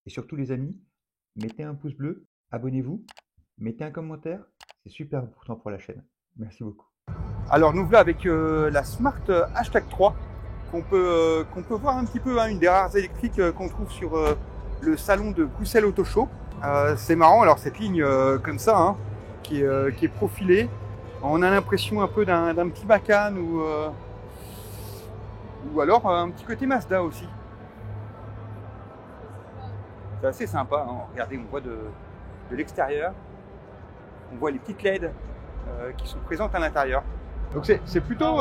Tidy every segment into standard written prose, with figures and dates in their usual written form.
Et surtout les amis, mettez un pouce bleu, abonnez-vous, mettez un commentaire, c'est super important pour la chaîne. Merci beaucoup. Alors nous voilà avec la Smart Hashtag 3 qu'on peut voir un petit peu, hein, une des rares électriques qu'on trouve sur le salon de Bruxelles Auto Show. C'est marrant, alors cette ligne comme ça, hein, qui est profilée, on a l'impression un peu d'un petit Macan ou alors un petit côté Mazda aussi. C'est assez sympa, hein. Regardez, on voit de l'extérieur, on voit les petites LED qui sont présentes à l'intérieur. Donc c'est plutôt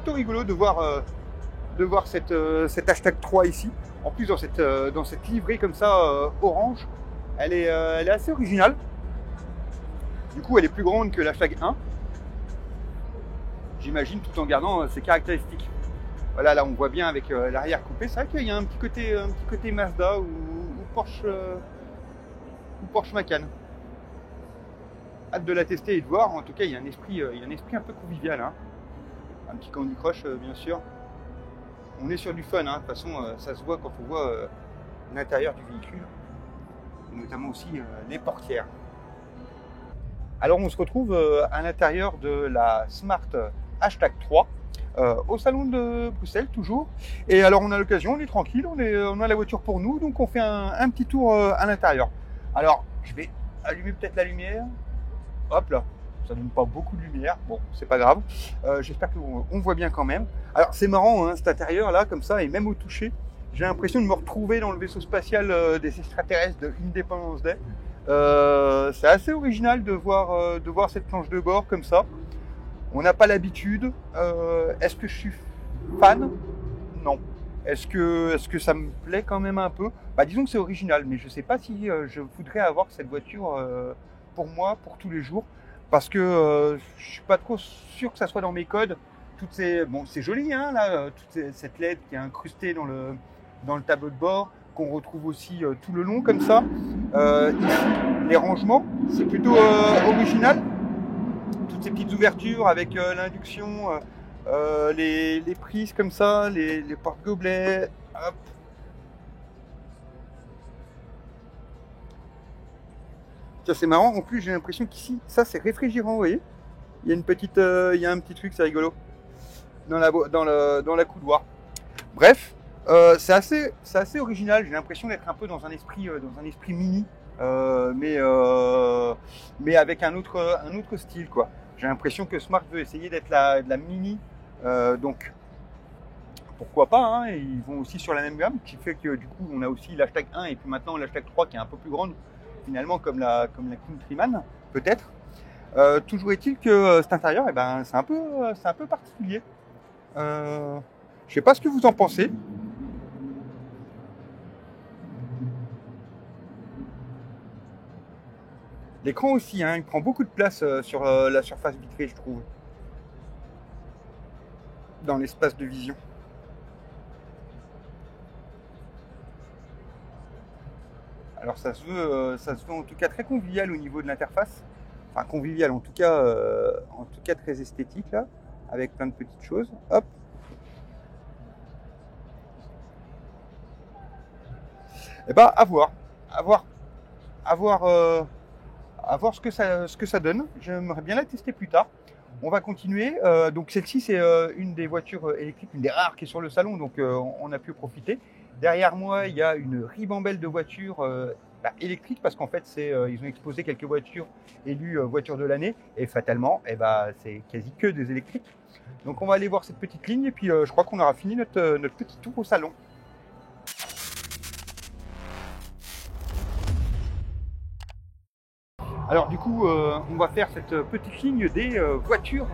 rigolo de voir cette Hashtag 3 ici. En plus dans cette livrée comme ça orange, elle est assez originale. Du coup elle est plus grande que l'Hashtag 1. J'imagine, tout en gardant ses caractéristiques. Voilà, là on voit bien avec l'arrière coupé. C'est vrai qu'il y a un petit côté Mazda ou Porsche Macan. Hâte de la tester et de voir. En tout cas, il y a un esprit un peu convivial, hein. Un petit Candy Crush, bien sûr. On est sur du fun, hein. De toute façon, ça se voit quand on voit l'intérieur du véhicule, et notamment aussi les portières. Alors, on se retrouve à l'intérieur de la Smart Hashtag 3. Au salon de Bruxelles toujours, et alors on a l'occasion, on est tranquille, on a la voiture pour nous, donc on fait un petit tour à l'intérieur. Alors je vais allumer peut-être la lumière, hop là, ça donne pas beaucoup de lumière, bon c'est pas grave, j'espère qu'on voit bien quand même. Alors c'est marrant, hein, cet intérieur là comme ça, et même au toucher, j'ai l'impression de me retrouver dans le vaisseau spatial des extraterrestres de Independence Day. C'est assez original de voir cette planche de bord comme ça. On n'a pas l'habitude. Est-ce que je suis fan? Non. Est-ce que ça me plaît quand même un peu? Bah, disons que c'est original, mais je ne sais pas si je voudrais avoir cette voiture pour moi, pour tous les jours, parce que je suis pas trop sûr que ça soit dans mes codes. Bon, c'est joli, hein, là, cette LED qui est incrustée dans le tableau de bord, qu'on retrouve aussi tout le long comme ça. Les rangements, c'est plutôt original. Toutes ces petites ouvertures avec l'induction, les prises comme ça, les porte-gobelets, hop. Ça c'est marrant, en plus j'ai l'impression qu'ici, ça c'est réfrigérant, vous voyez. Il y a un petit truc, c'est rigolo, dans la coudoir. Bref, c'est assez original, j'ai l'impression d'être un peu dans un esprit mini, mais avec un autre style, quoi. J'ai l'impression que Smart veut essayer d'être de la mini, donc pourquoi pas, hein, et ils vont aussi sur la même gamme, qui fait que du coup on a aussi l'Hashtag 1 et puis maintenant l'Hashtag 3 qui est un peu plus grande finalement comme la Countryman peut-être. Toujours est-il que cet intérieur, eh ben, c'est un peu particulier. Je sais pas ce que vous en pensez. L'écran aussi, hein, il prend beaucoup de place sur la surface vitrée, je trouve, dans l'espace de vision. Alors ça se veut en tout cas très convivial au niveau de l'interface. Enfin convivial, en tout cas très esthétique là, avec plein de petites choses. Hop. Et bah à voir ce que ça donne. J'aimerais bien la tester plus tard. On va continuer. Donc celle-ci c'est une des voitures électriques, une des rares qui est sur le salon, donc on a pu profiter. Derrière moi, il y a une ribambelle de voitures électriques parce qu'en fait, ils ont exposé quelques voitures élues voitures de l'année et fatalement, c'est quasi que des électriques. Donc on va aller voir cette petite ligne et puis je crois qu'on aura fini notre petit tour au salon. Alors du coup, on va faire cette petite ligne des voitures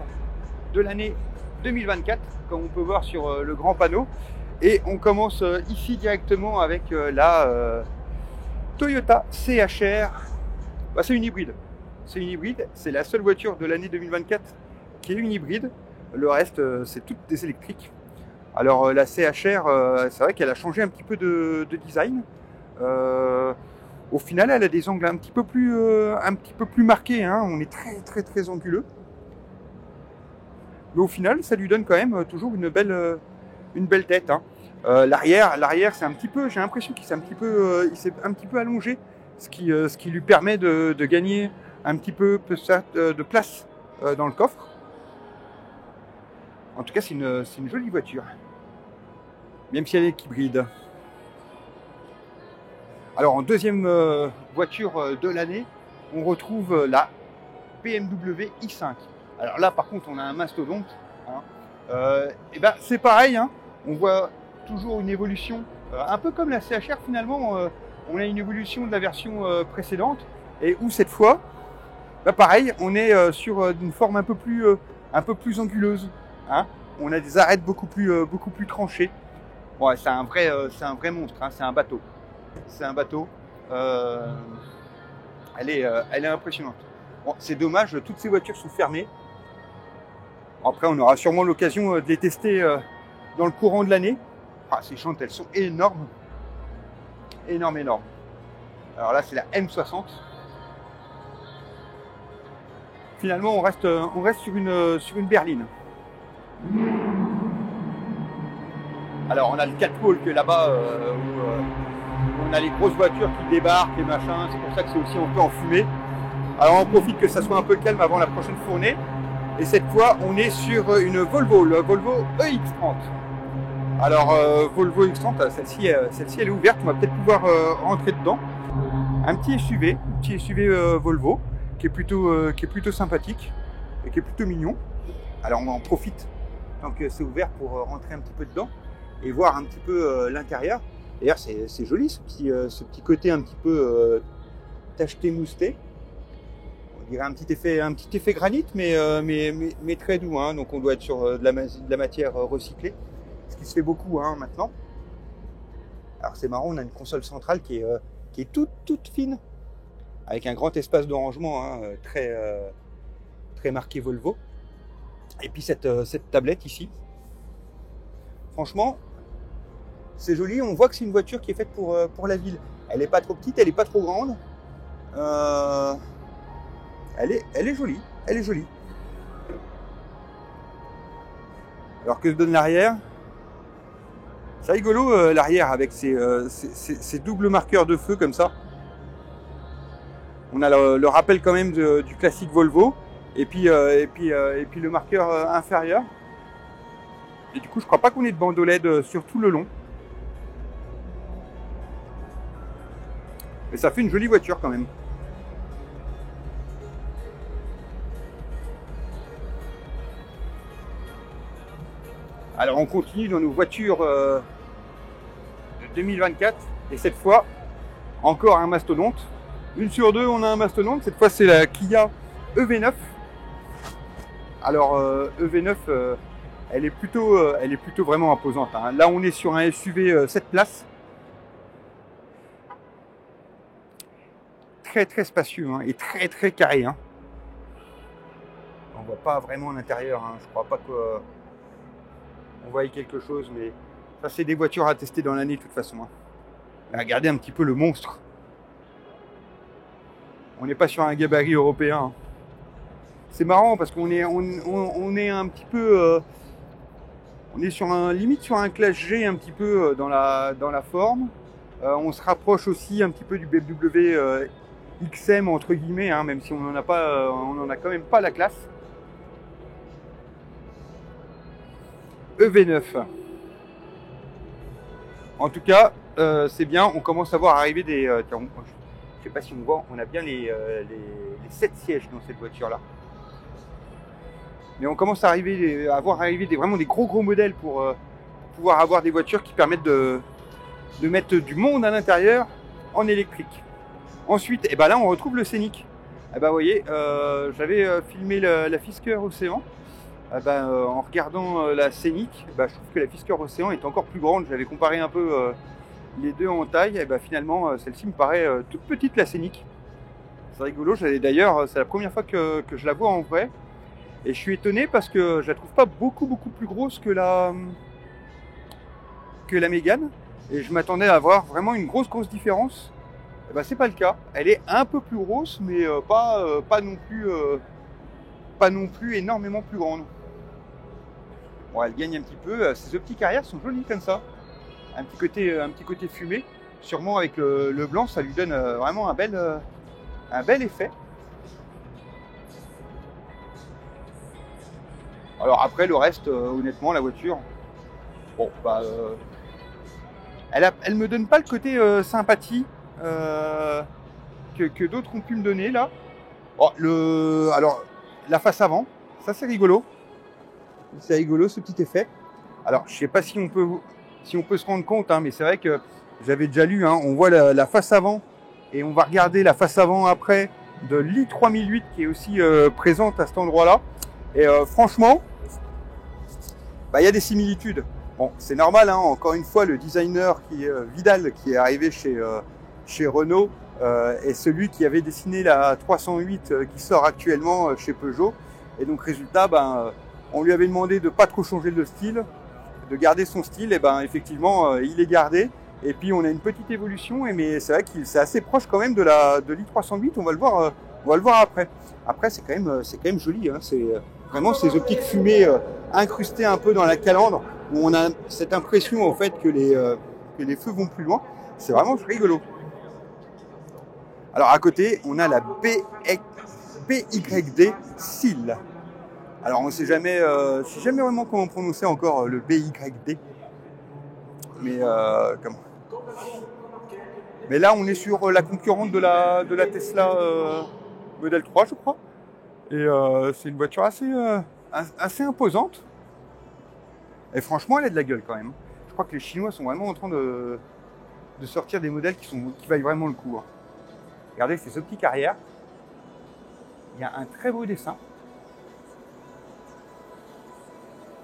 de l'année 2024, comme on peut voir sur le grand panneau. Et on commence ici directement avec la Toyota CHR. Bah, c'est une hybride. C'est la seule voiture de l'année 2024 qui est une hybride. Le reste, c'est toutes des électriques. Alors la CHR, c'est vrai qu'elle a changé un petit peu de design. Au final, elle a des angles un petit peu plus marqués, hein. On est très anguleux. Mais au final, ça lui donne quand même toujours une belle tête, hein. L'arrière, c'est un petit peu, j'ai l'impression qu'il s'est il s'est un petit peu allongé, ce qui lui permet de gagner un petit peu de place dans le coffre. En tout cas, c'est une jolie voiture, même si elle est hybride. Alors, en deuxième voiture de l'année, on retrouve la BMW i5. Alors là, par contre, on a un mastodonte. Hein. Et ben, c'est pareil, hein. On voit toujours une évolution, un peu comme la CHR finalement. On a une évolution de la version précédente, et où cette fois, bah, pareil, on est sur une forme un peu plus anguleuse. Hein. On a des arêtes beaucoup plus tranchées. Ouais, c'est un vrai monstre. Hein. C'est un bateau. C'est un bateau. Elle est impressionnante. Bon, c'est dommage, toutes ces voitures sont fermées. Après, on aura sûrement l'occasion de les tester dans le courant de l'année. Ah, ces chantes, elles sont énormes. Énormes. Alors là, c'est la M60. Finalement, on reste sur une berline. Alors, on a le catwalk là-bas où on a les grosses voitures qui débarquent et machin. C'est pour ça que c'est aussi un peu enfumé. Alors, on profite que ça soit un peu calme avant la prochaine fournée. Et cette fois, on est sur une Volvo, le Volvo EX30. Alors, Volvo EX30, celle-ci, elle est ouverte. On va peut-être pouvoir rentrer dedans. Un petit SUV Volvo, qui est plutôt sympathique et qui est plutôt mignon. Alors, on en profite tant que c'est ouvert pour rentrer un petit peu dedans et voir un petit peu l'intérieur. D'ailleurs, c'est joli ce petit côté un petit peu tacheté, mousseté. On dirait un petit effet granit, mais très doux. Hein. Donc on doit être sur de la matière recyclée, ce qui se fait beaucoup hein, maintenant. Alors c'est marrant, on a une console centrale qui est toute fine, avec un grand espace de rangement hein, très marqué Volvo. Et puis cette tablette ici. Franchement, c'est joli. On voit que c'est une voiture qui est faite pour la ville. Elle n'est pas trop petite, elle n'est pas trop grande. Elle est jolie, Alors que je donne l'arrière, c'est rigolo l'arrière avec ces doubles marqueurs de feu comme ça. On a le rappel quand même du classique Volvo et puis le marqueur inférieur. Et du coup, je crois pas qu'on ait de bandeau LED sur tout le long. Mais ça fait une jolie voiture quand même. Alors on continue dans nos voitures de 2024 et cette fois encore un mastodonte. Une sur deux on a un mastodonte, cette fois c'est la Kia EV9. Alors EV9 elle est plutôt vraiment imposante. Hein. Là on est sur un SUV 7 places. Très spacieux hein, et très carré. Hein. On voit pas vraiment l'intérieur, hein. Je crois pas que on voit quelque chose, mais ça c'est des voitures à tester dans l'année de toute façon. Hein. Regardez un petit peu le monstre. On n'est pas sur un gabarit européen. Hein. C'est marrant parce qu'on est un petit peu, on est limite sur un classe G un petit peu dans la forme. On se rapproche aussi un petit peu du BMW XM entre guillemets, hein, même si on n'en a pas, on en a quand même pas la classe. EV9. En tout cas, c'est bien. On commence à voir arriver des. Je sais pas si on voit. On a bien les 7 sièges dans cette voiture-là. Mais on commence à voir arriver vraiment des gros modèles pour pouvoir avoir des voitures qui permettent de mettre du monde à l'intérieur en électrique. Ensuite, et ben là, on retrouve le Scénic. Et ben, vous voyez, j'avais filmé la Fisker Océan. En regardant la Scénic, je trouve que la Fisker Océan est encore plus grande. J'avais comparé un peu les deux en taille. Et finalement, celle-ci me paraît toute petite, la Scénic. C'est rigolo. D'ailleurs, c'est la première fois que je la vois en vrai. Et je suis étonné parce que je la trouve pas beaucoup plus grosse que la Mégane. Et je m'attendais à avoir vraiment une grosse différence. C'est pas le cas. Elle est un peu plus grosse, mais pas non plus énormément plus grande. Bon, elle gagne un petit peu. Ces optiques arrière sont jolies comme ça. un petit côté fumé. Sûrement avec le blanc, ça lui donne vraiment un bel effet. Alors après le reste, honnêtement, la voiture, bon, bah, elle me donne pas le côté sympathie que d'autres ont pu me donner là. Oh, alors la face avant, ça c'est rigolo. C'est rigolo ce petit effet. Alors je sais pas si on peut se rendre compte, hein, mais c'est vrai que j'avais déjà lu, hein, on voit la face avant et on va regarder la face avant après de l'i3008 qui est aussi présente à cet endroit-là. Et franchement, bah, y a des similitudes. Bon, c'est normal, hein, encore une fois, le designer Vidal qui est arrivé chez Renault est celui qui avait dessiné la 308 qui sort actuellement chez Peugeot. Et donc résultat, ben, on lui avait demandé de pas trop changer le style, de garder son style, et ben effectivement il est gardé. Et puis on a une petite évolution, mais c'est vrai que c'est assez proche quand même de l'i308. On va le voir après. Après c'est quand même joli, hein, c'est vraiment ces optiques fumées incrustées un peu dans la calandre, où on a cette impression en fait que les feux vont plus loin. C'est vraiment rigolo. Alors à côté, on a la BYD SEAL. Alors on ne sait jamais vraiment comment prononcer encore le BYD. Mais mais là on est sur la concurrente de la Tesla Model 3, je crois. Et c'est une voiture assez imposante. Et franchement, elle a de la gueule quand même. Je crois que les Chinois sont vraiment en train de sortir des modèles qui valent vraiment le coup. Hein. Regardez ces optiques arrière. Il y a un très beau dessin.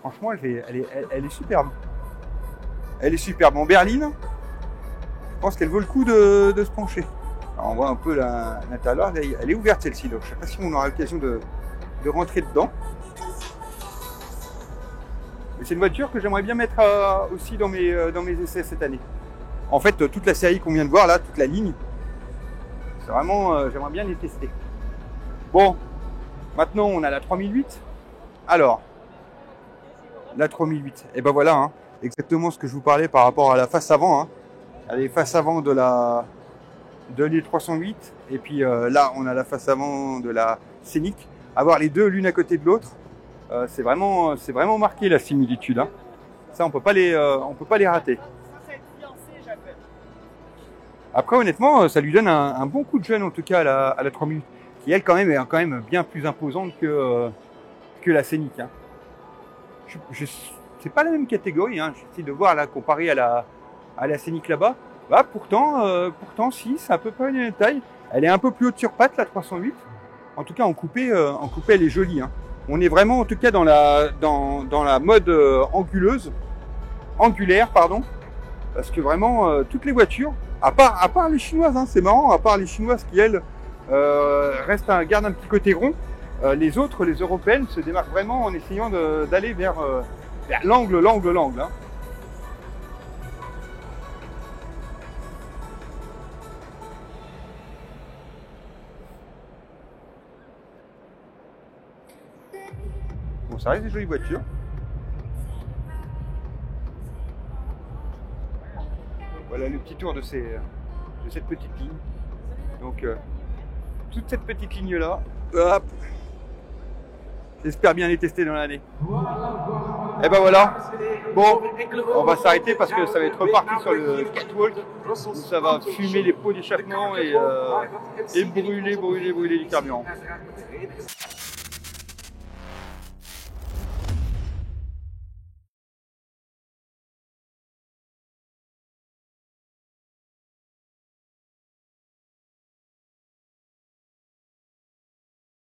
Franchement, elle est superbe. Elle est superbe. En berline, je pense qu'elle vaut le coup de se pencher. Alors, on voit un peu l'intérieur. Elle est ouverte celle-ci. Je ne sais pas si on aura l'occasion de rentrer dedans. C'est une voiture que j'aimerais bien mettre aussi dans mes essais cette année. En fait, toute la série qu'on vient de voir là, toute la ligne, c'est vraiment, j'aimerais bien les tester. Bon, maintenant on a la 3008. Alors, la 3008, et ben voilà, hein, exactement ce que je vous parlais par rapport à la face avant. Hein. Elle est face avant de l'i308, et puis là on a la face avant de la Scénic. Avoir les deux l'une à côté de l'autre, c'est vraiment marqué la similitude. Hein. Ça on peut pas les rater. Après honnêtement, ça lui donne un bon coup de jeune en tout cas à la 3008, qui elle quand même est bien plus imposante que la Scénic. Hein. C'est pas la même catégorie. Hein. J'essaie de voir là comparé à la Scénic là-bas. Bah, pourtant si, c'est à peu près la même taille. Elle est un peu plus haute sur patte la 308. En tout cas en coupé elle est jolie. Hein. On est vraiment en tout cas dans la mode angulaire pardon, parce que vraiment toutes les voitures, à part les chinoises, hein, c'est marrant, à part les chinoises qui elles gardent un petit côté rond, les autres, les européennes, se démarquent vraiment en essayant d'aller vers l'angle. Hein. Bon, ça reste des jolies voitures. Voilà le petit tour de cette petite ligne. Donc, toute cette petite ligne-là, hop, j'espère bien les tester dans l'année. Et ben voilà. Bon, on va s'arrêter parce que ça va être reparti sur le catwalk où ça va fumer les pots d'échappement et brûler du carburant.